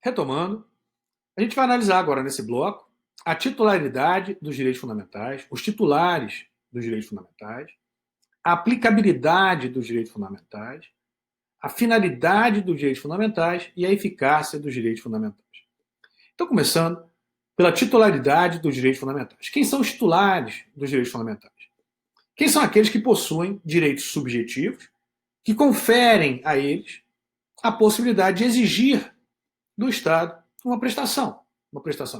Retomando, a gente vai analisar agora nesse bloco a titularidade dos direitos fundamentais, os titulares dos direitos fundamentais, a aplicabilidade dos direitos fundamentais, a finalidade dos direitos fundamentais e a eficácia dos direitos fundamentais. Então, começando pela titularidade dos direitos fundamentais. Quem são os titulares dos direitos fundamentais? Quem são aqueles que possuem direitos subjetivos, que conferem a eles a possibilidade de exigir do Estado uma prestação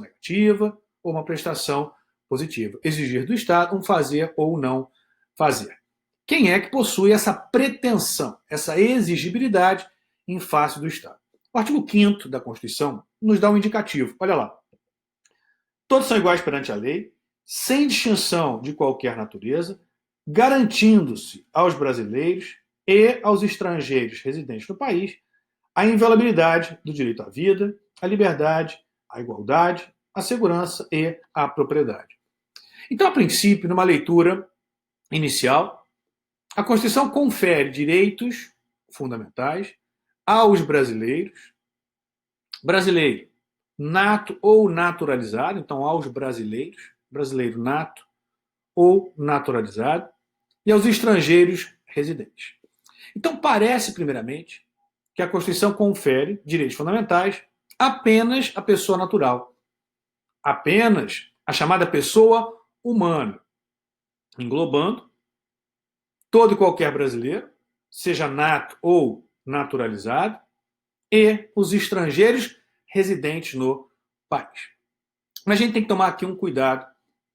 negativa ou uma prestação positiva. Exigir do Estado um fazer ou não fazer. Quem é que possui essa pretensão, essa exigibilidade em face do Estado? O artigo 5º da Constituição nos dá um indicativo. Olha lá. Todos são iguais perante a lei, sem distinção de qualquer natureza, garantindo-se aos brasileiros e aos estrangeiros residentes no país a inviolabilidade do direito à vida, à liberdade, à igualdade, à segurança e à propriedade. Então, a princípio, numa leitura inicial, a Constituição confere direitos fundamentais aos brasileiros, brasileiro nato ou naturalizado, então aos brasileiros, brasileiro nato ou naturalizado, e aos estrangeiros residentes. Então, parece, primeiramente, que a Constituição confere direitos fundamentais apenas à pessoa natural, apenas a chamada pessoa humana, englobando todo e qualquer brasileiro, seja nato ou naturalizado, e os estrangeiros residentes no país. Mas a gente tem que tomar aqui um cuidado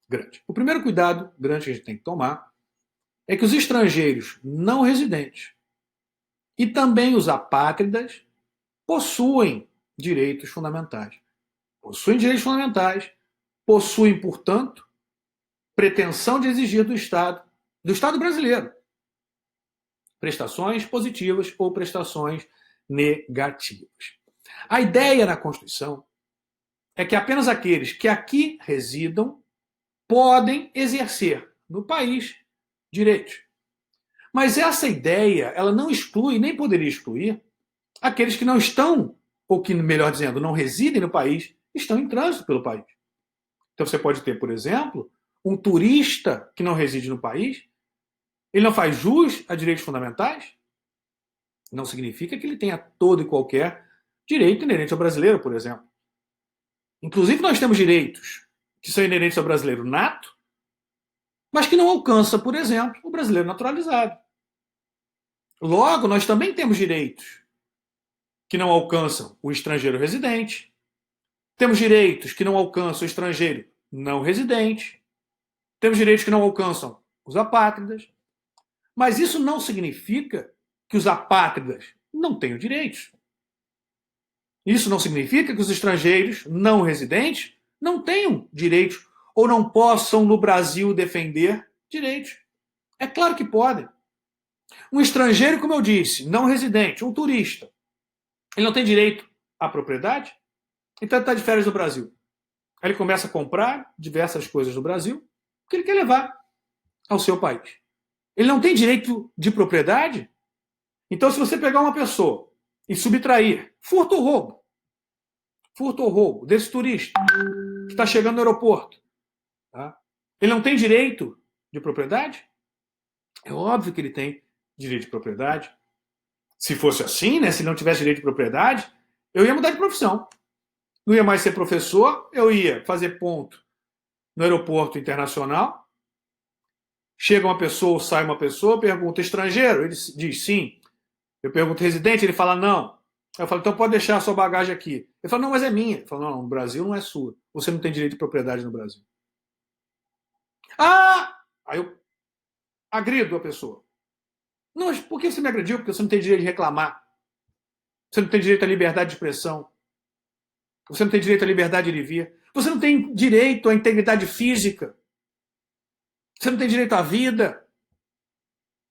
grande. O primeiro cuidado grande que a gente tem que tomar é que os estrangeiros não residentes e também os apátridas possuem direitos fundamentais. Possuem direitos fundamentais, possuem, portanto, pretensão de exigir do Estado brasileiro, prestações positivas ou prestações negativas. A ideia na Constituição é que apenas aqueles que aqui residam podem exercer no país direitos. Mas essa ideia, ela não exclui, nem poderia excluir, aqueles que não estão, ou que, melhor dizendo, não residem no país, estão em trânsito pelo país. Então você pode ter, por exemplo, um turista que não reside no país, ele não faz jus a direitos fundamentais? Não significa que ele tenha todo e qualquer direito inerente ao brasileiro, por exemplo. Inclusive, nós temos direitos que são inerentes ao brasileiro nato, mas que não alcança, por exemplo, o brasileiro naturalizado. Logo, nós também temos direitos que não alcançam o estrangeiro residente, temos direitos que não alcançam o estrangeiro não residente, temos direitos que não alcançam os apátridas, mas isso não significa que os apátridas não tenham direitos. Isso não significa que os estrangeiros não residentes não tenham direitos ou não possam no Brasil defender direitos. É claro que podem. Um estrangeiro, como eu disse, não residente, um turista, ele não tem direito à propriedade? Então ele está de férias no Brasil. Aí ele começa a comprar diversas coisas no Brasil que ele quer levar ao seu país. Ele não tem direito de propriedade? Então, se você pegar uma pessoa e subtrair furto ou roubo desse turista que está chegando no aeroporto, tá? Ele não tem direito de propriedade? É óbvio que ele tem direito de propriedade. Se fosse assim, né, se ele não tivesse direito de propriedade, eu ia mudar de profissão. Não ia mais ser professor, eu ia fazer ponto no aeroporto internacional. Chega uma pessoa, sai uma pessoa, pergunta estrangeiro, ele diz sim. Eu pergunto residente, ele fala não. Eu falo, então pode deixar a sua bagagem aqui. Ele fala, não, mas é minha. Eu falo, não, no Brasil não é sua. Você não tem direito de propriedade no Brasil. Ah! Aí eu agrido a pessoa. Não, mas por que você me agrediu? Porque você não tem direito de reclamar. Você não tem direito à liberdade de expressão. Você não tem direito à liberdade de vir. Você não tem direito à integridade física. Você não tem direito à vida.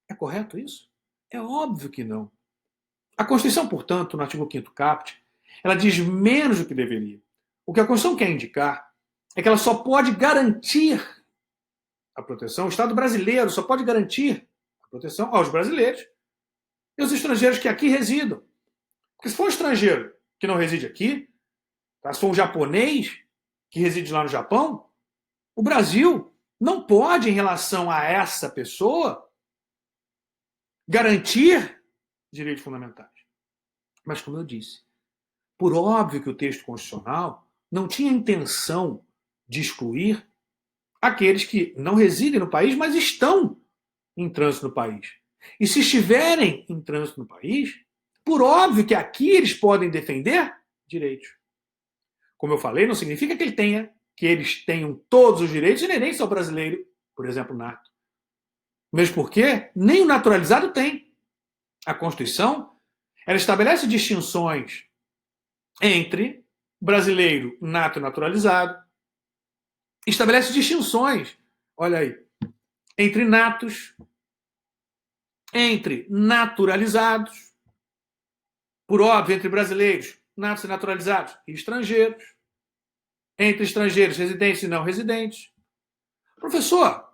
É correto isso? É óbvio que não. A Constituição, portanto, no artigo 5º caput, ela diz menos do que deveria. O que a Constituição quer indicar é que ela só pode garantir a proteção, o Estado brasileiro só pode garantir a proteção aos brasileiros e aos estrangeiros que aqui residam. Porque se for um estrangeiro que não reside aqui, Se for um japonês que reside lá no Japão, o Brasil não pode, em relação a essa pessoa, garantir direitos fundamentais. Mas, como eu disse, por óbvio que o texto constitucional não tinha intenção de excluir aqueles que não residem no país, mas estão em trânsito no país. E se estiverem em trânsito no país, por óbvio que aqui eles podem defender direitos. Como eu falei, não significa que eles tenham todos os direitos inerentes ao brasileiro, por exemplo, nato. Mesmo porque nem o naturalizado tem. A Constituição, ela estabelece distinções entre brasileiro nato e naturalizado, estabelece distinções, olha aí, entre natos, entre naturalizados, por óbvio, entre brasileiros, natos e naturalizados, e estrangeiros, entre estrangeiros, residentes e não residentes. Professor,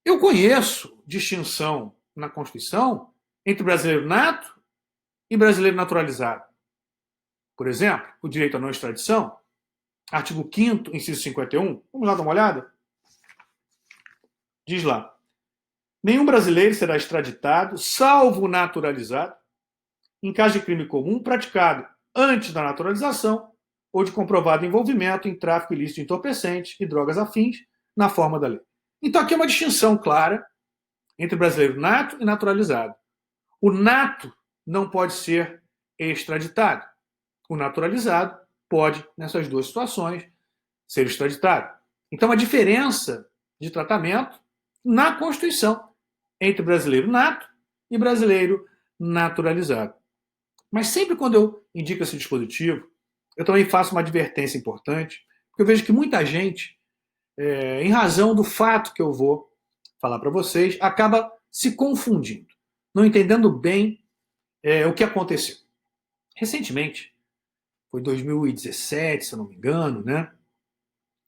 eu conheço distinção na Constituição entre brasileiro nato e brasileiro naturalizado. Por exemplo, o direito à não extradição, artigo 5º, inciso 51. Vamos lá dar uma olhada? Diz lá: nenhum brasileiro será extraditado, salvo o naturalizado, em caso de crime comum praticado antes da naturalização ou de comprovado envolvimento em tráfico ilícito de entorpecentes e drogas afins na forma da lei. Então aqui é uma distinção clara entre brasileiro nato e naturalizado. O nato não pode ser extraditado. O naturalizado pode, nessas duas situações, ser extraditado. Então, a diferença de tratamento na Constituição entre brasileiro nato e brasileiro naturalizado. Mas sempre quando eu indico esse dispositivo, eu também faço uma advertência importante, porque eu vejo que muita gente, em razão do fato que eu vou falar para vocês, acaba se confundindo, não entendendo bem o que aconteceu. Recentemente, foi 2017, se eu não me engano, né?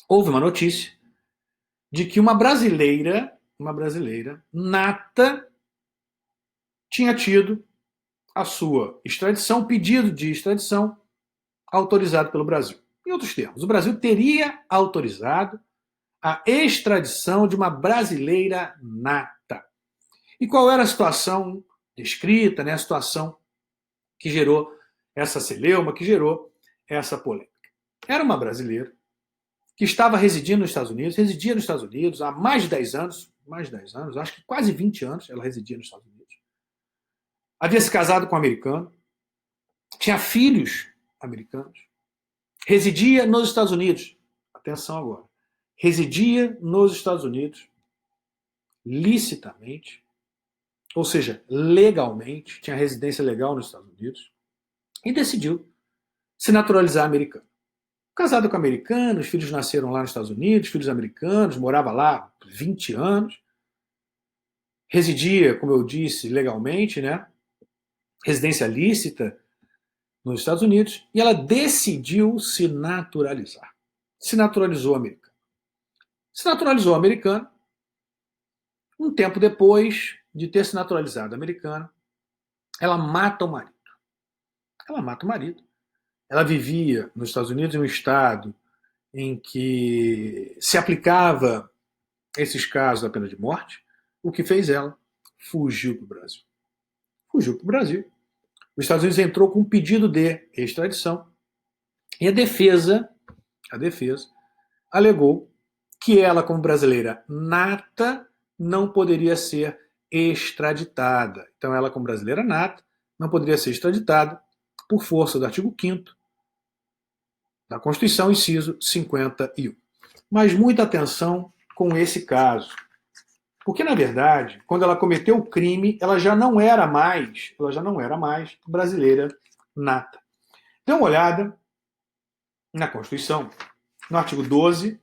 Houve uma notícia de que uma brasileira nata, tinha tido a sua extradição, pedido de extradição, autorizado pelo Brasil. Em outros termos, o Brasil teria autorizado a extradição de uma brasileira nata. E qual era a situação descrita, né? A situação que gerou essa celeuma, que gerou essa polêmica? Era uma brasileira que estava residia nos Estados Unidos há mais de 10 anos, acho que quase 20 anos ela residia nos Estados Unidos. Havia se casado com um americano, tinha filhos americanos, residia nos Estados Unidos. Atenção agora. Residia nos Estados Unidos licitamente, ou seja, legalmente, tinha residência legal nos Estados Unidos, e decidiu se naturalizar americano. Casado com americano, os filhos nasceram lá nos Estados Unidos, filhos americanos, morava lá 20 anos, residia, como eu disse, legalmente, né? Residência lícita nos Estados Unidos, e ela decidiu se naturalizar. Se naturalizou americano. Se naturalizou americano, um tempo depois de ter se naturalizado americano, ela mata o marido. Ela vivia nos Estados Unidos em um estado em que se aplicava esses casos da pena de morte. O que fez ela? Fugiu para o Brasil. Os Estados Unidos entrou com um pedido de extradição e a defesa alegou que ela, como brasileira nata, não poderia ser extraditada. Então, ela, como brasileira nata, não poderia ser extraditada por força do artigo 5º da Constituição, inciso 51. Mas muita atenção com esse caso. Porque, na verdade, quando ela cometeu o crime, ela já não era mais brasileira nata. Dê uma olhada na Constituição, no artigo 12,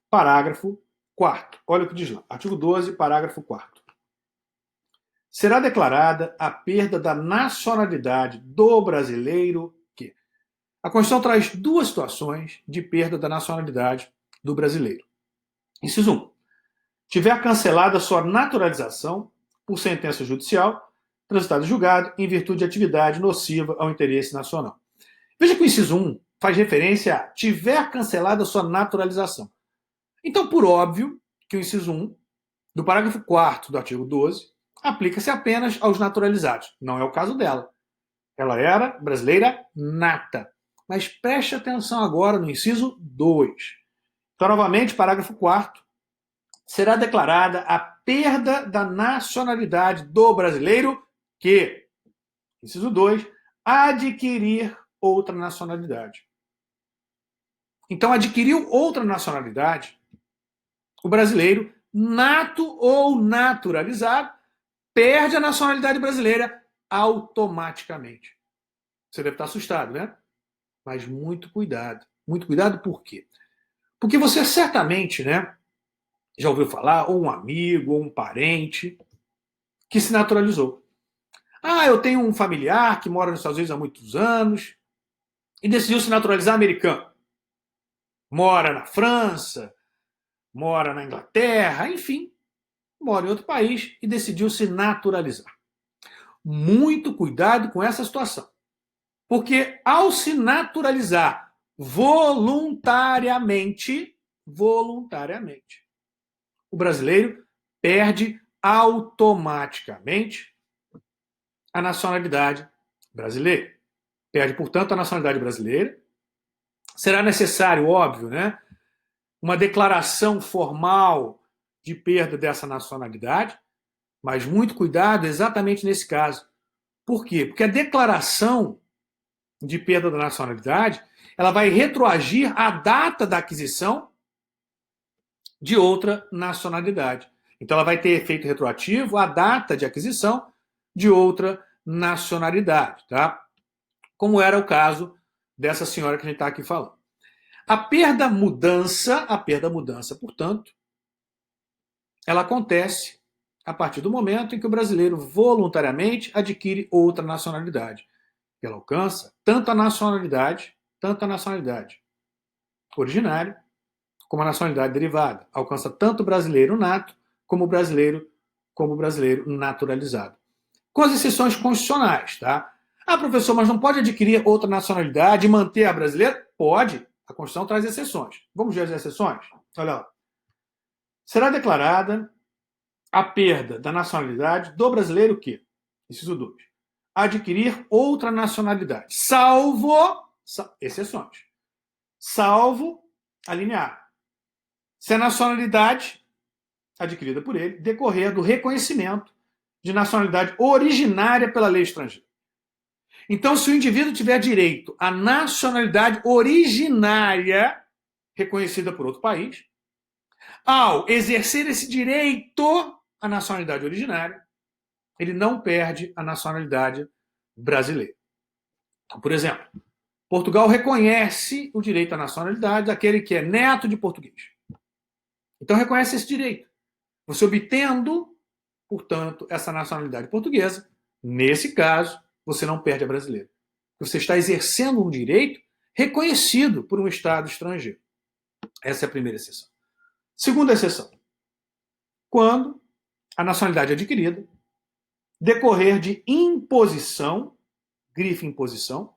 parágrafo 4º. Olha o que diz lá. Artigo 12, parágrafo 4º. Será declarada a perda da nacionalidade do brasileiro que... A Constituição traz duas situações de perda da nacionalidade do brasileiro. Inciso 1. Tiver cancelada sua naturalização por sentença judicial, transitado e julgado em virtude de atividade nociva ao interesse nacional. Veja que o inciso 1 faz referência a tiver cancelado a sua naturalização. Então, por óbvio, que o inciso 1 do parágrafo 4º do artigo 12 aplica-se apenas aos naturalizados. Não é o caso dela. Ela era brasileira nata. Mas preste atenção agora no inciso 2. Então, novamente, parágrafo 4º, será declarada a perda da nacionalidade do brasileiro que, inciso 2, adquirir outra nacionalidade. Então, adquiriu outra nacionalidade, o brasileiro, nato ou naturalizado, perde a nacionalidade brasileira automaticamente. Você deve estar assustado, né? Mas muito cuidado. Muito cuidado por quê? Porque você certamente, né, já ouviu falar, ou um amigo, ou um parente, que se naturalizou. Ah, eu tenho um familiar que mora nos Estados Unidos há muitos anos e decidiu se naturalizar americano. Mora na França, mora na Inglaterra, enfim, mora em outro país e decidiu se naturalizar. Muito cuidado com essa situação. Porque ao se naturalizar voluntariamente, o brasileiro perde automaticamente a nacionalidade brasileira. Perde, portanto, a nacionalidade brasileira. Será necessário, óbvio, né, uma declaração formal de perda dessa nacionalidade, mas muito cuidado exatamente nesse caso. Por quê? Porque a declaração de perda da nacionalidade, ela vai retroagir à data da aquisição de outra nacionalidade. Então, ela vai ter efeito retroativo à data de aquisição de outra nacionalidade, tá? Como era o caso dessa senhora que a gente está aqui falando. A perda-mudança, portanto, ela acontece a partir do momento em que o brasileiro voluntariamente adquire outra nacionalidade. Ela alcança tanto a nacionalidade originária, como a nacionalidade derivada. Alcança tanto o brasileiro nato, como o brasileiro naturalizado. Com as exceções constitucionais, tá? Ah, professor, mas não pode adquirir outra nacionalidade e manter a brasileira? Pode. A Constituição traz exceções. Vamos ver as exceções? Olha lá. Será declarada a perda da nacionalidade do brasileiro que, inciso 2, adquirir outra nacionalidade, exceções, salvo a linha A, se a nacionalidade adquirida por ele decorrer do reconhecimento de nacionalidade originária pela lei estrangeira. Então, se o indivíduo tiver direito à nacionalidade originária reconhecida por outro país, ao exercer esse direito à nacionalidade originária, ele não perde a nacionalidade brasileira. Então, por exemplo, Portugal reconhece o direito à nacionalidade daquele que é neto de português. Então, reconhece esse direito. Você obtendo, portanto, essa nacionalidade portuguesa, nesse caso, você não perde a brasileira. Você está exercendo um direito reconhecido por um Estado estrangeiro. Essa é a primeira exceção. Segunda exceção. Quando a nacionalidade adquirida decorrer de imposição, grife imposição,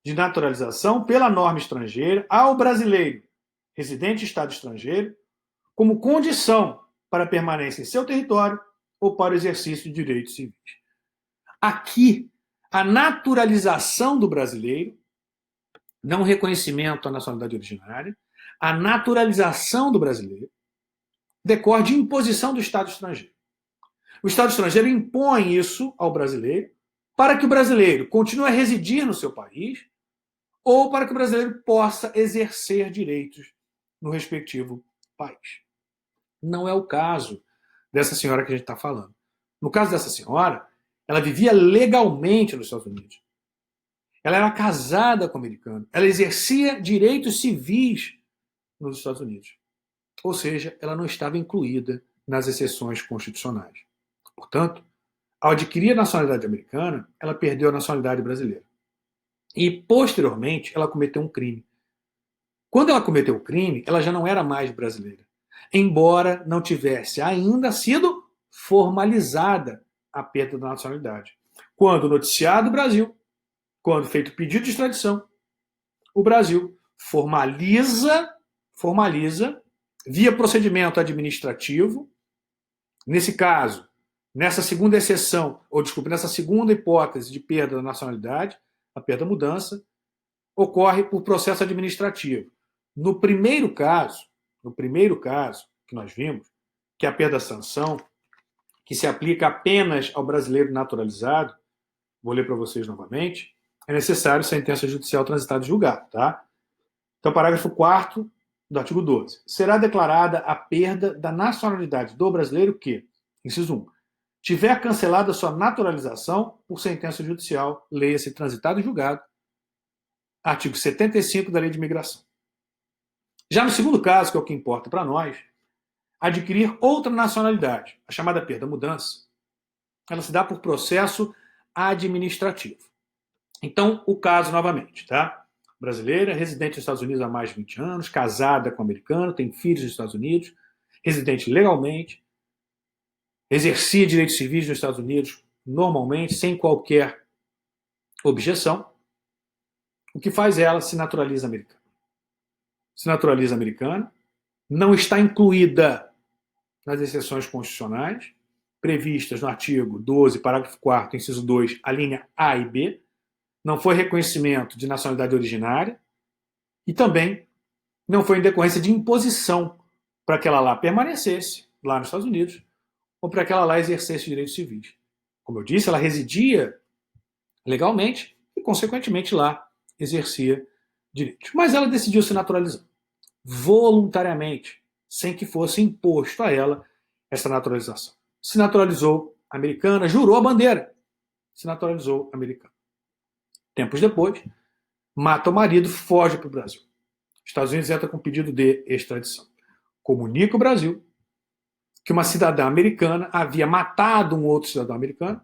de naturalização pela norma estrangeira ao brasileiro residente em Estado estrangeiro, como condição para a permanência em seu território ou para o exercício de direitos civis. Aqui, a naturalização do brasileiro, não o reconhecimento à nacionalidade originária, a naturalização do brasileiro decorre de imposição do Estado estrangeiro. O Estado estrangeiro impõe isso ao brasileiro para que o brasileiro continue a residir no seu país ou para que o brasileiro possa exercer direitos no respectivo país. Não é o caso dessa senhora que a gente está falando. No caso dessa senhora, ela vivia legalmente nos Estados Unidos. Ela era casada com o americano. Ela exercia direitos civis nos Estados Unidos. Ou seja, ela não estava incluída nas exceções constitucionais. Portanto, ao adquirir a nacionalidade americana, ela perdeu a nacionalidade brasileira. E, posteriormente, ela cometeu um crime. Quando ela cometeu o crime, ela já não era mais brasileira, embora não tivesse ainda sido formalizada a perda da nacionalidade. Quando noticiado o Brasil, quando feito pedido de extradição, o Brasil formaliza via procedimento administrativo. Nesse caso, nessa segunda exceção, nessa segunda hipótese de perda da nacionalidade, a perda da mudança, ocorre por processo administrativo. No primeiro caso que nós vimos, que é a perda da sanção, que se aplica apenas ao brasileiro naturalizado, vou ler para vocês novamente, é necessário sentença judicial transitada e julgada, tá? Então, parágrafo 4º do artigo 12. Será declarada a perda da nacionalidade do brasileiro que, inciso 1, tiver cancelada sua naturalização por sentença judicial, leia-se transitado e julgado, artigo 75 da Lei de Imigração. Já no segundo caso, que é o que importa para nós, adquirir outra nacionalidade, a chamada perda mudança, ela se dá por processo administrativo. Então, o caso novamente, tá? Brasileira, residente nos Estados Unidos há mais de 20 anos, casada com americano, tem filhos nos Estados Unidos, residente legalmente, exercia direitos civis nos Estados Unidos normalmente, sem qualquer objeção. O que faz ela? Se naturaliza americana. Se naturaliza americana, não está incluída nas exceções constitucionais previstas no artigo 12, parágrafo 4º, inciso 2, a linha A e B, não foi reconhecimento de nacionalidade originária e também não foi em decorrência de imposição para que ela lá permanecesse, lá nos Estados Unidos, ou para que ela lá exercesse direitos civis. Como eu disse, ela residia legalmente e, consequentemente, lá exercia direitos. Mas ela decidiu se naturalizar voluntariamente, sem que fosse imposto a ela essa naturalização. Se naturalizou americana, jurou a bandeira, se naturalizou americana. Tempos depois, mata o marido, foge para o Brasil. Estados Unidos entra com pedido de extradição. Comunica o Brasil que uma cidadã americana havia matado um outro cidadão americano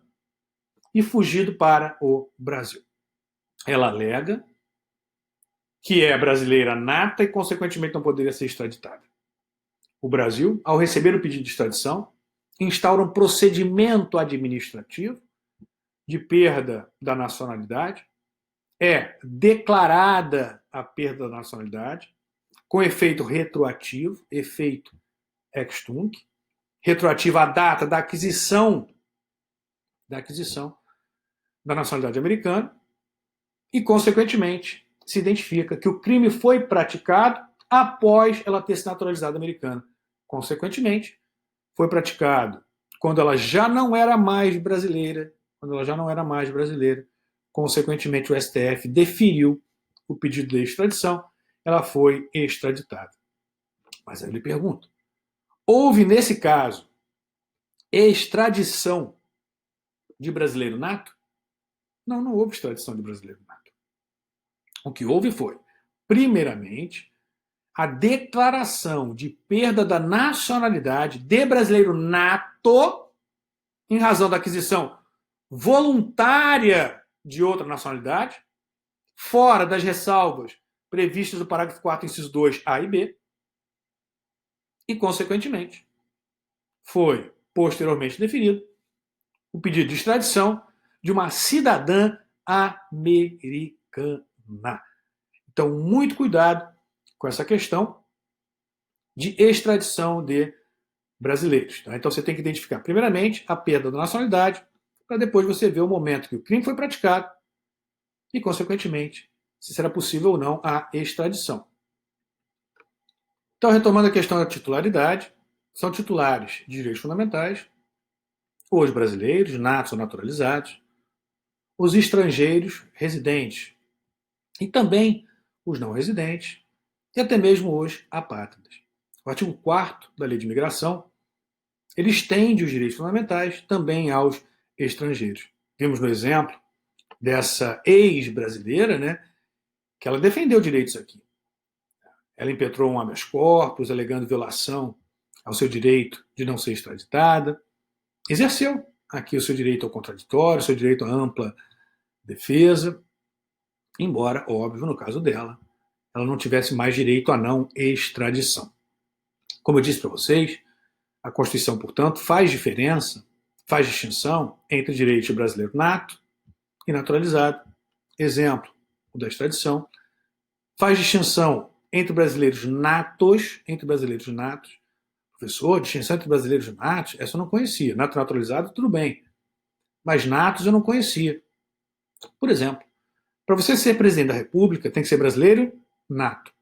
e fugido para o Brasil. Ela alega que é brasileira nata e, consequentemente, não poderia ser extraditada. O Brasil, ao receber o pedido de extradição, instaura um procedimento administrativo de perda da nacionalidade. É declarada a perda da nacionalidade com efeito retroativo, efeito ex tunc, retroativo à data da aquisição da nacionalidade americana e, consequentemente, se identifica que o crime foi praticado após ela ter se naturalizado americana. Consequentemente, foi praticado quando ela já não era mais brasileira, consequentemente o STF deferiu o pedido de extradição, ela foi extraditada. Mas aí eu lhe pergunto, houve nesse caso extradição de brasileiro nato? Não, não houve extradição de brasileiro nato. O que houve foi, primeiramente, a declaração de perda da nacionalidade de brasileiro nato em razão da aquisição voluntária de outra nacionalidade, fora das ressalvas previstas no parágrafo 4º, inciso 2, A e B, e, consequentemente, foi posteriormente definido o pedido de extradição de uma cidadã americana. Então, muito cuidado com essa questão de extradição de brasileiros. Tá? Então, você tem que identificar, primeiramente, a perda da nacionalidade, para depois você ver o momento que o crime foi praticado e, consequentemente, se será possível ou não a extradição. Então, retomando a questão da titularidade, são titulares de direitos fundamentais os brasileiros, natos ou naturalizados, os estrangeiros residentes e também os não residentes e até mesmo os apátridas. O artigo 4º da Lei de Imigração, ele estende os direitos fundamentais também aos estrangeiros. Vimos no exemplo dessa ex-brasileira, né, que ela defendeu direitos aqui. Ela impetrou um habeas corpus, alegando violação ao seu direito de não ser extraditada. Exerceu aqui o seu direito ao contraditório, o seu direito à ampla defesa, embora, óbvio, no caso dela, ela não tivesse mais direito à não extradição. Como eu disse para vocês, a Constituição, portanto, faz diferença, faz distinção entre direito brasileiro nato e naturalizado. Exemplo, o da extradição, faz distinção entre brasileiros natos, Professor, distinção entre brasileiros natos, essa eu não conhecia. Nato naturalizado, tudo bem. Mas natos eu não conhecia. Por exemplo, para você ser presidente da República, tem que ser brasileiro nato.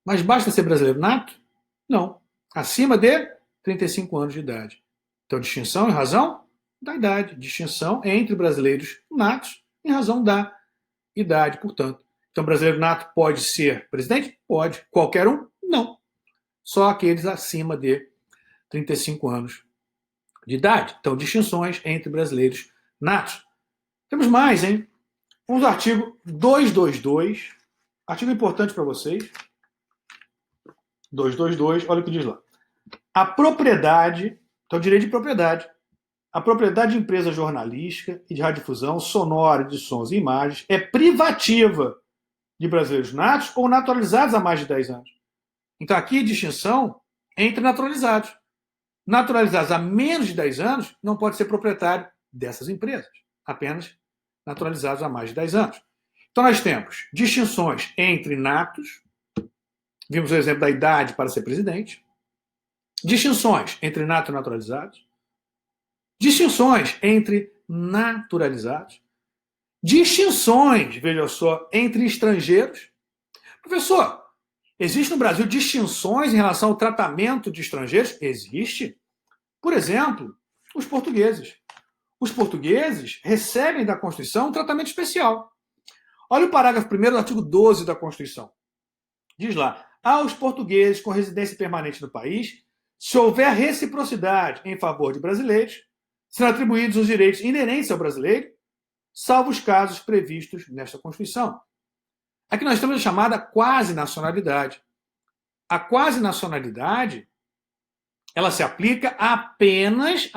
Mas basta ser brasileiro nato? Não. Acima de 35 anos de idade. Então, distinção em razão da idade. Distinção entre brasileiros natos em razão da idade, portanto. Então, brasileiro nato pode ser presidente? Pode. Qualquer um? Não. Só aqueles acima de 35 anos de idade. Então, distinções entre brasileiros natos. Temos mais, hein? Vamos ao artigo 222. Artigo importante para vocês. 222, olha o que diz lá. A propriedade, então direito de propriedade, a propriedade de empresa jornalística e de radiodifusão sonora, de sons e imagens é privativa de brasileiros natos ou naturalizados há mais de 10 anos. Então aqui a distinção entre naturalizados. Naturalizados há menos de 10 anos não pode ser proprietário dessas empresas. Apenas naturalizados há mais de 10 anos. Então nós temos distinções entre natos, vimos o exemplo da idade para ser presidente, distinções entre nato e naturalizados, distinções entre naturalizados, distinções, veja só, entre estrangeiros. Professor, existe no Brasil distinções em relação ao tratamento de estrangeiros? Existe. Por exemplo, os portugueses. Os portugueses recebem da Constituição um tratamento especial. Olha o parágrafo 1º do artigo 12 da Constituição. Diz lá, aos portugueses com residência permanente no país, se houver reciprocidade em favor de brasileiros, serão atribuídos os direitos inerentes ao brasileiro, salvo os casos previstos nesta Constituição. Aqui nós temos a chamada quasi-nacionalidade. A quasi-nacionalidade, ela se aplica apenas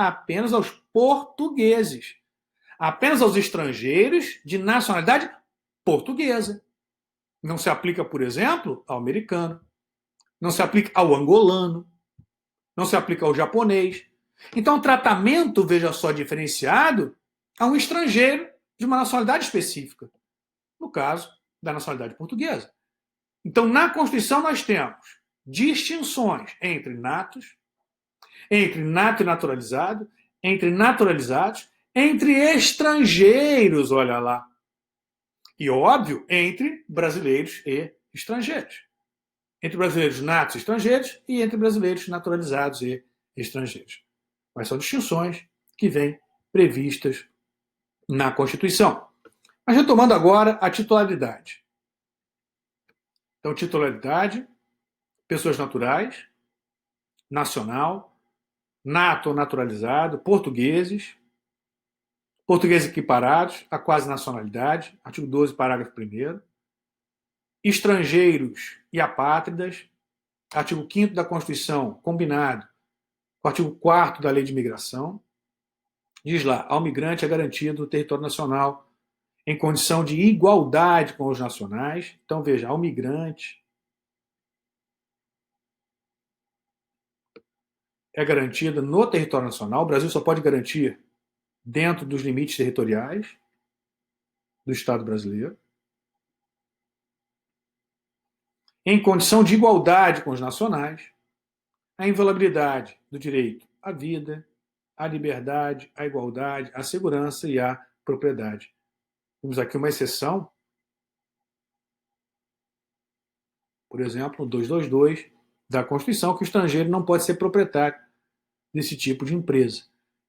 aos portugueses, apenas aos estrangeiros de nacionalidade portuguesa. Não se aplica, por exemplo, ao americano, não se aplica ao angolano, não se aplica ao japonês. Então, o tratamento, veja só, diferenciado a um estrangeiro de uma nacionalidade específica, no caso da nacionalidade portuguesa. Então, na Constituição, nós temos distinções entre natos, entre nato e naturalizado, entre naturalizados, entre estrangeiros, olha lá. E, óbvio, entre brasileiros e estrangeiros. Entre brasileiros natos e estrangeiros e entre brasileiros naturalizados e estrangeiros. Mas são distinções que vêm previstas na Constituição. Mas retomando agora a titularidade. Então, titularidade, pessoas naturais, nacional, nato ou naturalizado, portugueses equiparados à quase nacionalidade, artigo 12, parágrafo 1º, estrangeiros e apátridas, artigo 5º da Constituição, combinado com o artigo 4º da Lei de Imigração, diz lá, ao migrante é garantido o território nacional em condição de igualdade com os nacionais. Então, veja, ao migrante é garantida no território nacional. O Brasil só pode garantir dentro dos limites territoriais do Estado brasileiro, em condição de igualdade com os nacionais, a inviolabilidade do direito à vida, à liberdade, à igualdade, à segurança e à propriedade. Temos aqui uma exceção, por exemplo, no 222 da Constituição, que o estrangeiro não pode ser proprietário desse tipo de empresa.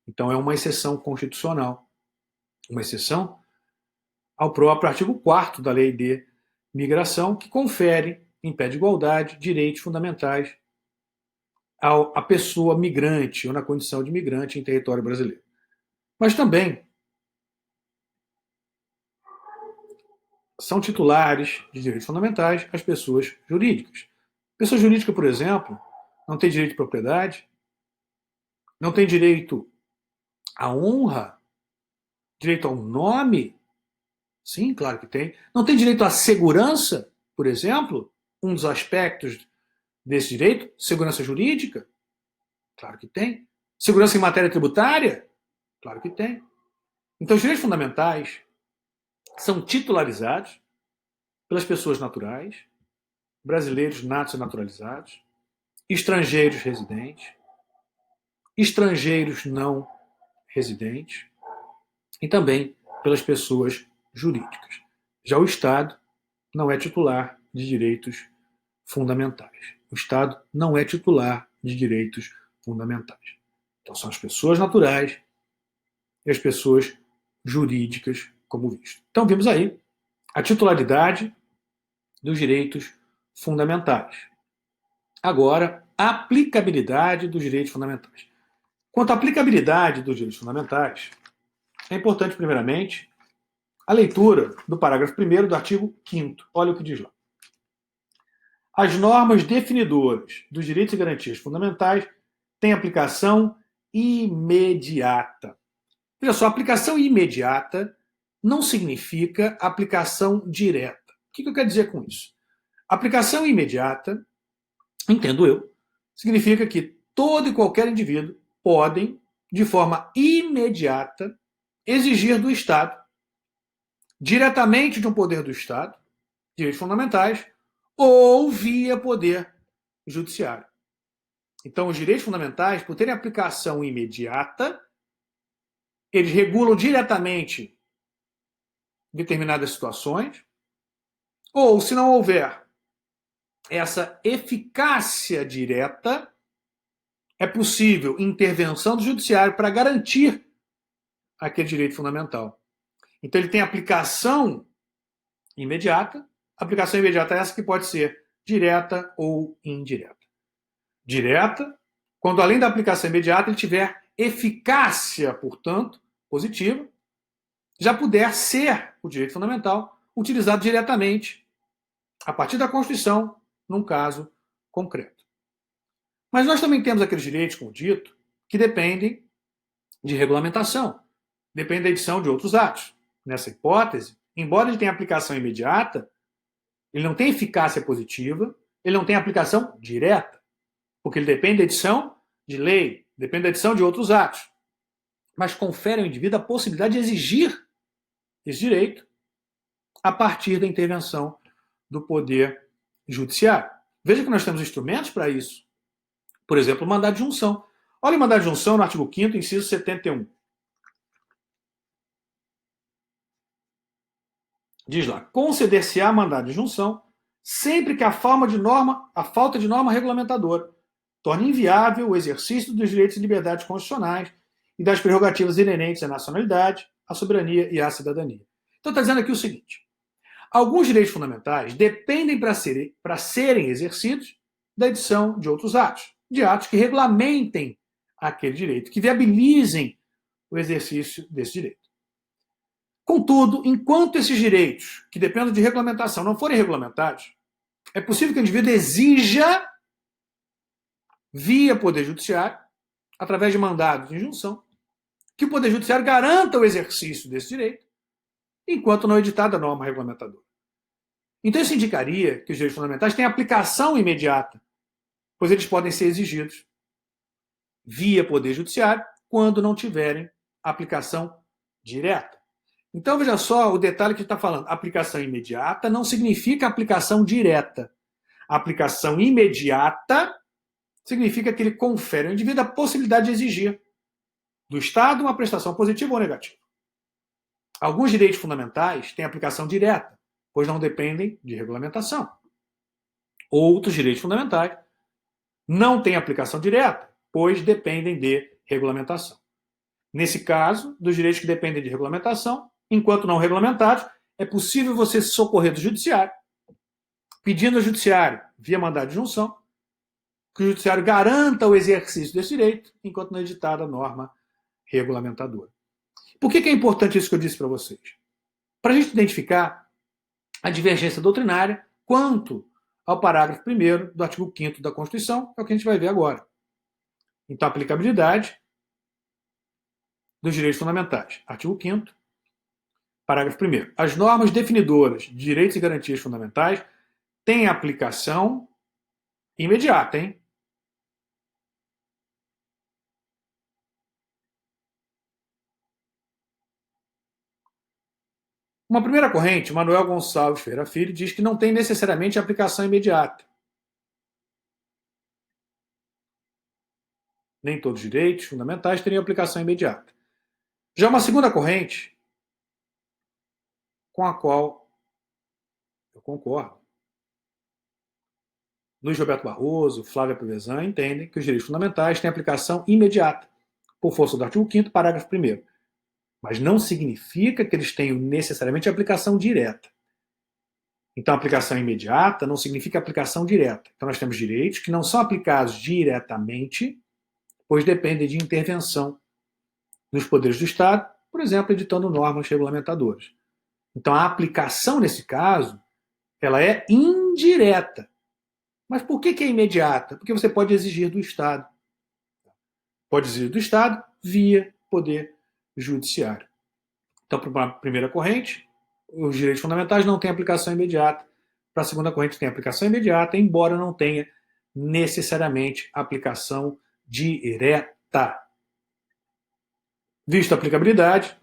Então, é uma exceção constitucional. Uma exceção ao próprio artigo 4º da Lei de Migração, que confere, em pé de igualdade, direitos fundamentais à pessoa migrante ou na condição de migrante em território brasileiro. Mas também são titulares de direitos fundamentais as pessoas jurídicas. Pessoa jurídica, por exemplo, não tem direito de propriedade, não tem direito à honra, direito ao nome. Sim, claro que tem. Não tem direito à segurança, por exemplo, um dos aspectos desse direito, segurança jurídica. Claro que tem. Segurança em matéria tributária. Claro que tem. Então, os direitos fundamentais são titularizados pelas pessoas naturais, brasileiros natos e naturalizados, estrangeiros residentes, estrangeiros não residentes e também pelas pessoas jurídicas. Já o Estado não é titular de direitos fundamentais. O Estado não é titular de direitos fundamentais. Então, são as pessoas naturais e as pessoas jurídicas, como visto. Então, vimos aí a titularidade dos direitos fundamentais. Agora, a aplicabilidade dos direitos fundamentais. Quanto à aplicabilidade dos direitos fundamentais, é importante, primeiramente, a leitura do parágrafo 1º do artigo 5º. Olha o que diz lá. As normas definidoras dos direitos e garantias fundamentais têm aplicação imediata. Veja só, aplicação imediata não significa aplicação direta. O que eu quero dizer com isso? Aplicação imediata, entendo eu, significa que todo e qualquer indivíduo podem, de forma imediata, exigir do Estado, diretamente de um poder do Estado, direitos fundamentais, ou via poder judiciário. Então, os direitos fundamentais, por terem aplicação imediata, eles regulam diretamente determinadas situações, ou, se não houver essa eficácia direta, é possível intervenção do judiciário para garantir aquele direito fundamental. Então, ele tem aplicação imediata. Aplicação imediata é essa que pode ser direta ou indireta. Direta, quando além da aplicação imediata ele tiver eficácia, portanto, positiva, já puder ser o direito fundamental utilizado diretamente a partir da Constituição, num caso concreto. Mas nós também temos aqueles direitos, como dito, que dependem de regulamentação, dependem da edição de outros atos. Nessa hipótese, embora ele tenha aplicação imediata, ele não tem eficácia positiva, ele não tem aplicação direta, porque ele depende da edição de lei, depende da edição de outros atos, mas confere ao indivíduo a possibilidade de exigir esse direito a partir da intervenção do poder judiciário. Veja que nós temos instrumentos para isso. Por exemplo, o mandado de junção. Olha o mandado de junção no artigo 5º, inciso 71. Diz lá: conceder-se-á mandado de junção sempre que a falta de norma regulamentadora torne inviável o exercício dos direitos e liberdades constitucionais e das prerrogativas inerentes à nacionalidade, à soberania e à cidadania. Então está dizendo aqui o seguinte: alguns direitos fundamentais dependem para serem exercidos da edição de outros atos, de atos que regulamentem aquele direito, que viabilizem o exercício desse direito. Contudo, enquanto esses direitos, que dependem de regulamentação, não forem regulamentados, é possível que o indivíduo exija, via Poder Judiciário, através de mandados de injunção, que o Poder Judiciário garanta o exercício desse direito, enquanto não editada a norma regulamentadora. Então, isso indicaria que os direitos fundamentais têm aplicação imediata, pois eles podem ser exigidos via Poder Judiciário quando não tiverem aplicação direta. Então, veja só o detalhe que está falando. Aplicação imediata não significa aplicação direta. Aplicação imediata significa que ele confere ao indivíduo a possibilidade de exigir do Estado uma prestação positiva ou negativa. Alguns direitos fundamentais têm aplicação direta, pois não dependem de regulamentação. Outros direitos fundamentais não têm aplicação direta, pois dependem de regulamentação. Nesse caso, dos direitos que dependem de regulamentação, enquanto não regulamentados, é possível você se socorrer do judiciário, pedindo ao judiciário, via mandado de junção, que o judiciário garanta o exercício desse direito, enquanto não é editada a norma regulamentadora. Por que é importante isso que eu disse para vocês? Para a gente identificar a divergência doutrinária quanto ao parágrafo 1º do artigo 5º da Constituição, é o que a gente vai ver agora. Então, a aplicabilidade dos direitos fundamentais. Artigo 5º, parágrafo 1º. As normas definidoras de direitos e garantias fundamentais têm aplicação imediata, hein? Uma primeira corrente, Manuel Gonçalves Ferreira Filho, diz que não tem necessariamente aplicação imediata. Nem todos os direitos fundamentais teriam aplicação imediata. Já uma segunda corrente, com a qual eu concordo, Luiz Roberto Barroso, Flávia Piovesan entendem que os direitos fundamentais têm aplicação imediata, por força do artigo 5º, parágrafo 1º. Mas não significa que eles tenham necessariamente aplicação direta. Então, aplicação imediata não significa aplicação direta. Então, nós temos direitos que não são aplicados diretamente, pois dependem de intervenção nos poderes do Estado, por exemplo, editando normas regulamentadoras. Então, a aplicação, nesse caso, ela é indireta. Mas por que é imediata? Porque você pode exigir do Estado. Pode exigir do Estado via poder judiciário. Então, para a primeira corrente, os direitos fundamentais não têm aplicação imediata. Para a segunda corrente, tem aplicação imediata, embora não tenha necessariamente aplicação direta. Visto a aplicabilidade,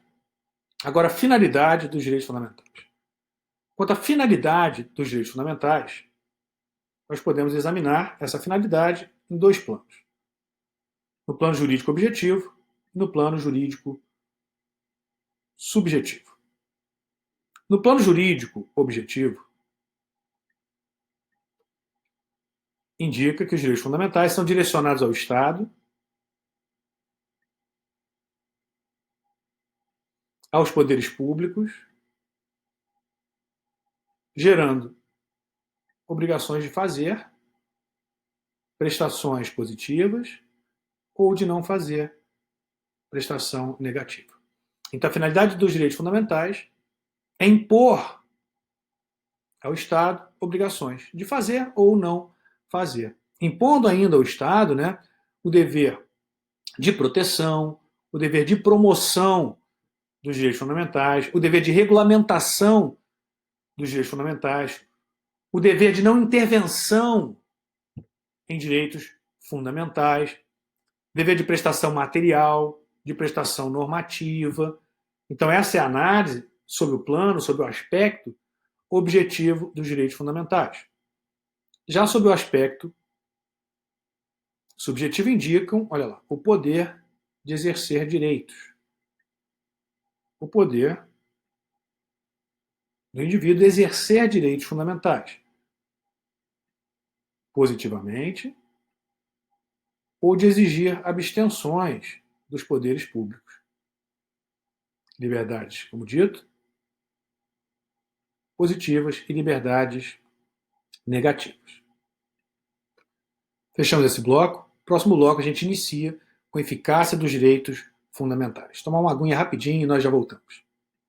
agora a finalidade dos direitos fundamentais. Quanto à finalidade dos direitos fundamentais, nós podemos examinar essa finalidade em dois planos. No plano jurídico objetivo e no plano jurídico subjetivo. No plano jurídico objetivo, indica que os direitos fundamentais são direcionados ao Estado, aos poderes públicos, gerando obrigações de fazer prestações positivas ou de não fazer prestação negativa. Então, a finalidade dos direitos fundamentais é impor ao Estado obrigações de fazer ou não fazer. Impondo ainda ao Estado, né, o dever de proteção, o dever de promoção dos direitos fundamentais, o dever de regulamentação dos direitos fundamentais, o dever de não intervenção em direitos fundamentais, dever de prestação material, de prestação normativa. Então, essa é a análise sobre o plano, sobre o aspecto objetivo dos direitos fundamentais. Já sobre o aspecto subjetivo, indicam, olha lá, o poder de exercer direitos. O poder do indivíduo exercer direitos fundamentais, positivamente, ou de exigir abstenções dos poderes públicos. Liberdades, como dito, positivas e liberdades negativas. Fechamos esse bloco. Próximo bloco a gente inicia com a eficácia dos direitos fundamentais. Tomar uma aguinha rapidinho e nós já voltamos.